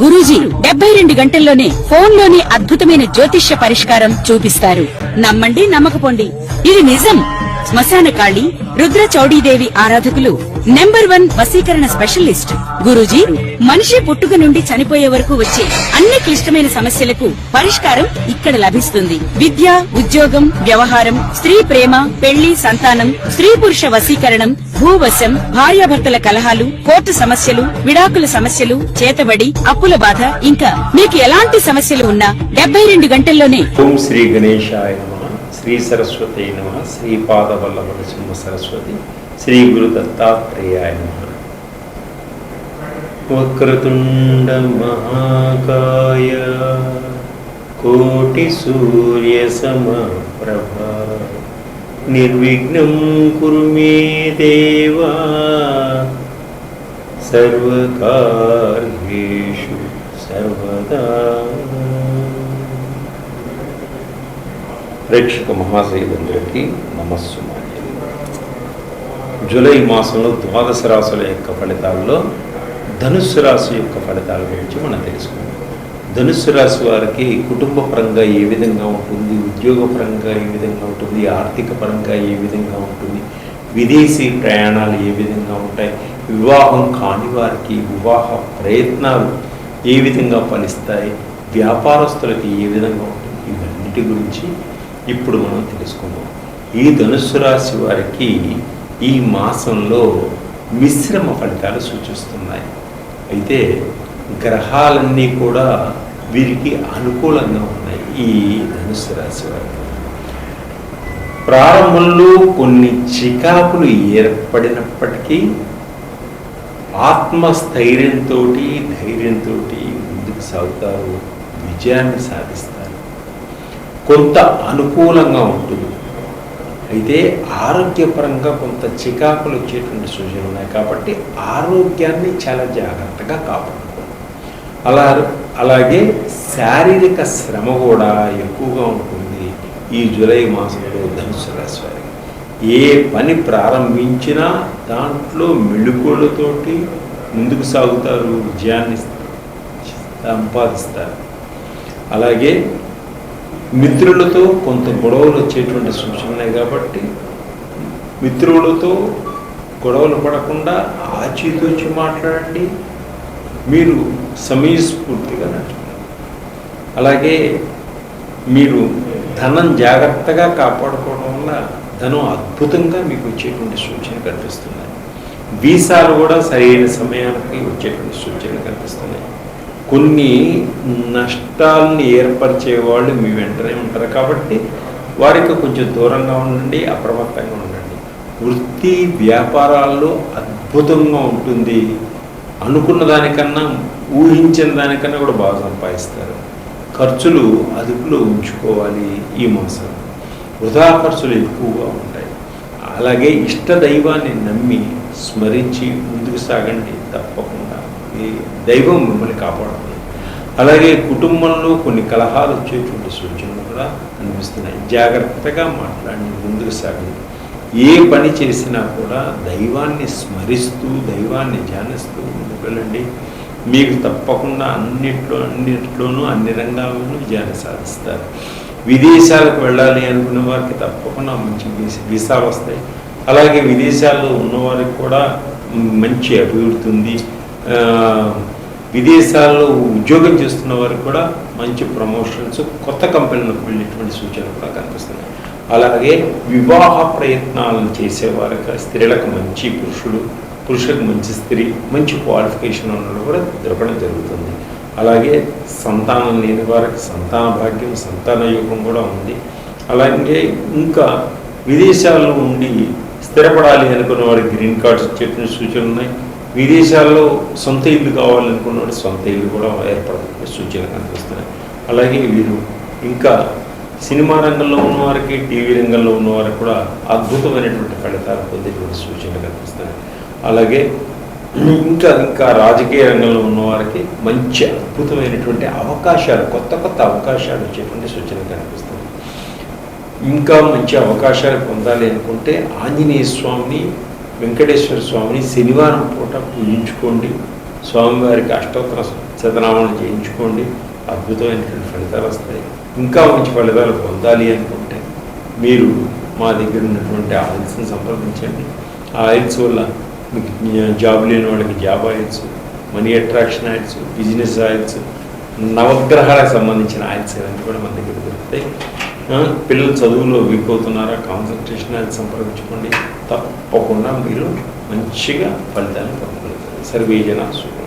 గురూజీ 72 గంటల్లోనే ఫోన్లోని అద్భుతమైన జ్యోతిష్య పరిష్కారం చూపిస్తారు. నమ్మండి, నమ్మకపోండి, ఇది నిజం. శ్మశాన కాళి రుద్ర చౌడీదేవి ఆరాధకులు నంబర్ 1 వశీకరణ స్పెషలిస్ట్ గురూజీ. మనిషి పుట్టుక నుండి చనిపోయే వరకు వచ్చే అన్ని క్లిష్టమైన సమస్యలకు పరిష్కారం ఇక్కడ లభిస్తుంది. విద్య, ఉద్యోగం, వ్యవహారం, స్త్రీ ప్రేమ, పెళ్లి, సంతానం, స్త్రీ పురుష వశీకరణం, భూవశం, భార్యాభర్తల కలహాలు, కోర్టు సమస్యలు, విడాకుల సమస్యలు, చేతబడి, అప్పుల బాధ, ఇంకా మీకు ఎలాంటి సమస్యలు ఉన్నా 72 గంటల్లోనే. ఓం శ్రీ గణేశాయ నమః. శ్రీ సరస్వతి నమః. శ్రీపాదవల్లభ నృసింహ సరస్వతి. శ్రీ గురు దత్తాత్రేయాయ నమః. వక్రతుండ మహాకాయ కోటి సూర్య సమప్రభ నిర్విఘ్నం కురు మే దేవా సర్వకార్యేషు సర్వదా. ప్రేక్షక మహాశైలందరికీ నమస్సుమాంజలి. జూలై మాసంలో ద్వాదశ రాశుల యొక్క ఫలితాల్లో ధనుస్సు రాశి యొక్క ఫలితాల గురించి మనం తెలుసుకుందాం. ధనుస్సు రాశి వారికి కుటుంబ పరంగా ఏ విధంగా ఉంటుంది, ఉద్యోగ పరంగా ఏ విధంగా ఉంటుంది, ఆర్థిక పరంగా ఏ విధంగా ఉంటుంది, విదేశీ ప్రయాణాలు ఏ విధంగా ఉంటాయి, వివాహం కాని వారికి వివాహ ప్రయత్నాలు ఏ విధంగా ఫలిస్తాయి, వ్యాపారస్తులకి ఏ విధంగా ఉంటుంది, ఇవన్నిటి గురించి ఇప్పుడు మనం తెలుసుకుందాం. ఈ ధనుస్సు రాశి వారికి ఈ మాసంలో మిశ్రమ ఫలితాలు సూచిస్తున్నాయి. అయితే గ్రహాలన్నీ కూడా వీరికి అనుకూలంగా ఉన్నాయి. ఈ ధనుస్సు రాశి వారికి ప్రారంభంలో కొన్ని చికాకులు ఏర్పడినప్పటికీ ఆత్మస్థైర్యంతో, ధైర్యంతో ముందుకు సాగుతారు, విజయాన్ని సాధిస్తారు. కొంత అనుకూలంగా ఉంటుంది. అయితే ఆరోగ్యపరంగా కొంత చికాకులు వచ్చేటువంటి సూచనలు ఉన్నాయి. కాబట్టి ఆరోగ్యాన్ని చాలా జాగ్రత్తగా కాపాడుకోవాలి. అలాగే శారీరక శ్రమ కూడా ఎక్కువగా ఉంటుంది ఈ జూలై మాసంలో ధనుస్సు రాశి వారికి. ఏ పని ప్రారంభించినా దాంట్లో మెళుకువలతోటి ముందుకు సాగుతారు, విజయాన్ని సంపాదిస్తారు. అలాగే మిత్రులతో కొంత గొడవలు వచ్చేటువంటి సూచనలు ఉన్నాయి. కాబట్టి మిత్రులతో గొడవలు పడకుండా ఆచితూచి మాట్లాడండి, మీరు సమయస్ఫూర్తిగా నడుచుకోండి. అలాగే మీరు ధనం జాగ్రత్తగా కాపాడుకోవడం వల్ల ధనం అద్భుతంగా మీకు వచ్చేటువంటి సూచన కనిపిస్తున్నాయి. వీసాలు కూడా సరైన సమయానికి వచ్చేటువంటి సూచనలు కనిపిస్తున్నాయి. కొన్ని నష్టాలను ఏర్పరిచే వాళ్ళు మీ వెంటనే ఉంటారు. కాబట్టి వారికి కొంచెం దూరంగా ఉండండి, అప్రమత్తంగా ఉండండి. వృత్తి వ్యాపారాల్లో అద్భుతంగా ఉంటుంది. అనుకున్న దానికన్నా, ఊహించిన దానికన్నా కూడా బాగా సంపాదిస్తారు. ఖర్చులు అదుపులో ఉంచుకోవాలి. ఈ మాసం వృధా ఖర్చులు ఎక్కువగా ఉంటాయి. అలాగే ఇష్ట దైవాన్ని నమ్మి స్మరించి ముందుకు సాగండి. తప్పకుండా ఈ దైవం మిమ్మల్ని కాపాడుతుంది. అలాగే కుటుంబంలో కొన్ని కలహాలు వచ్చేటువంటి సూచనలు కూడా అనిపిస్తున్నాయి. జాగ్రత్తగా మాట్లాడి ముందుకు సాగండి. ఏ పని చేసినా కూడా దైవాన్ని స్మరిస్తూ, దైవాన్ని ధ్యానిస్తూ ముందుకు వెళ్ళండి. మీకు తప్పకుండా అన్నిట్లోనూ అన్ని రంగాల్లోనూ విజయాన్ని సాధిస్తారు. విదేశాలకు వెళ్ళాలి అనుకున్న వారికి తప్పకుండా మంచి వీసాలు వస్తాయి. అలాగే విదేశాల్లో ఉన్నవారికి కూడా మంచి అభివృద్ధి ఉంది. విదేశాల్లో ఉద్యోగం చేస్తున్న వారికి కూడా మంచి ప్రమోషన్స్, కొత్త కంపెనీలకు వెళ్ళేటువంటి సూచనలు కూడా కనిపిస్తున్నాయి. అలాగే వివాహ ప్రయత్నాలను చేసేవారికి స్త్రీలకు మంచి పురుషులకు మంచి స్త్రీ, మంచి క్వాలిఫికేషన్ ఉన్నది కూడా దొరకడం జరుగుతుంది. అలాగే సంతానం లేని వారికి సంతాన భాగ్యం, సంతాన యోగం కూడా ఉంది. అలాగే ఇంకా విదేశాల్లో ఉండి స్థిరపడాలి అనుకున్న వారికి గ్రీన్ కార్డ్స్ వచ్చేటువంటి సూచనలు ఉన్నాయి. విదేశాల్లో సొంత ఇల్లు కావాలనుకున్న వాడు సొంత ఇల్లు కూడా ఏర్పడుతున్న సూచనలు కనిపిస్తున్నాయి. అలాగే వీరు ఇంకా సినిమా రంగంలో ఉన్నవారికి, టీవీ రంగంలో ఉన్నవారికి కూడా అద్భుతమైనటువంటి ఫలితాలు పొందేటువంటి సూచనలు కనిపిస్తున్నాయి. అలాగే ఇంకా రాజకీయ రంగంలో ఉన్నవారికి మంచి అద్భుతమైనటువంటి అవకాశాలు, కొత్త అవకాశాలు వచ్చేటువంటి సూచనలు కనిపిస్తున్నాయి. ఇంకా మంచి అవకాశాలు పొందాలి అనుకుంటే ఆంజనేయ స్వామిని, వెంకటేశ్వర స్వామిని శనివారం పూట పూజించుకోండి. స్వామివారికి అష్టోత్తర శతనామాలు చేయించుకోండి, అద్భుతమైనటువంటి ఫలితాలు వస్తాయి. ఇంకా మంచి ఫలితాలు పొందాలి అనుకుంటే మీరు మా దగ్గర ఉన్నటువంటి ఆయిల్స్ని సంప్రదించండి. ఆ ఆయిల్స్ వల్ల మీకు జాబ్ లేని వాళ్ళకి job oils, money attraction oils, business oils, నవగ్రహాలకు సంబంధించిన ఆయిల్స్ ఇవన్నీ కూడా మన దగ్గర దొరుకుతాయి. పిల్లలు చదువులో వీక్ అవుతున్నారా, కాన్సన్ట్రేషన్ ఆయిల్ సంప్రదించుకోండి. తప్పకుండా మీరు మంచిగా ఫలితాలను పొందగలుగుతారు. సర్వే జన సుఖం.